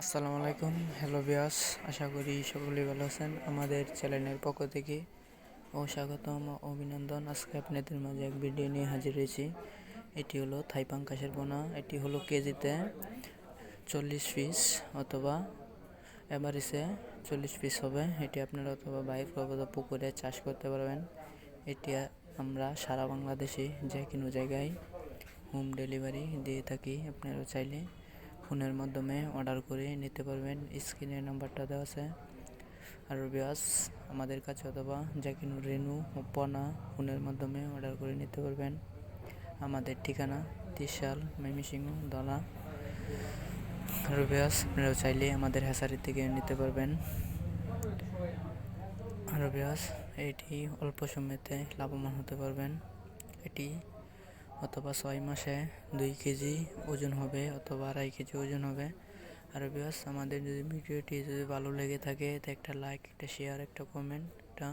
আসসালামু আলাইকুম, হ্যালো বিয়াস। আশা করি সকলেই ভালো আছেন। আমাদের চ্যানেলের পক্ষ থেকে স্বাগতম ও অভিনন্দন। আজকে আপনাদের মাঝে এক ভিডিও নিয়ে হাজির হয়েছি। এটি হলো থাই পাঙ্গাসের পোনা। এটি হলো কেজিতে 40 পিস অথবা এভারেজে 40 পিস হবে। এটি আপনারা অথবা বাইরে অথবা পুকুরে চাষ করতে পারবেন। এটি আমরা সারা বাংলাদেশে যে কোনো জায়গায় হোম ডেলিভারি দিয়ে থাকি। আপনারা চাইলে ফোনের মাধ্যমে অর্ডার করে নিতে পারবেন। স্ক্রিনের নাম্বারটা দেওয়া আছে। আর বিয়াস আমাদের কাছে অথবা যে কোনো রেনু ও পোনা ফোনের মাধ্যমে অর্ডার করে নিতে পারবেন। আমাদের ঠিকানা ত্রিশাল, ময়মনসিংহ, দলা। আর বিয়াস আপনারা চাইলে আমাদের হ্যাচারি থেকে নিতে পারবেন। আর বিয়াস এটি অল্প সময়তে লাভবান হতে পারবেন। এটি অথবা 6 মাসে 2 কেজি ওজন হবে অথবা 2.5 কেজি ওজন হবে। আর বিয়াস আমাদের যদি ভিডিওটি ভালো লেগে থাকে তো একটা লাইক, একটা শেয়ার, একটা কমেন্টটা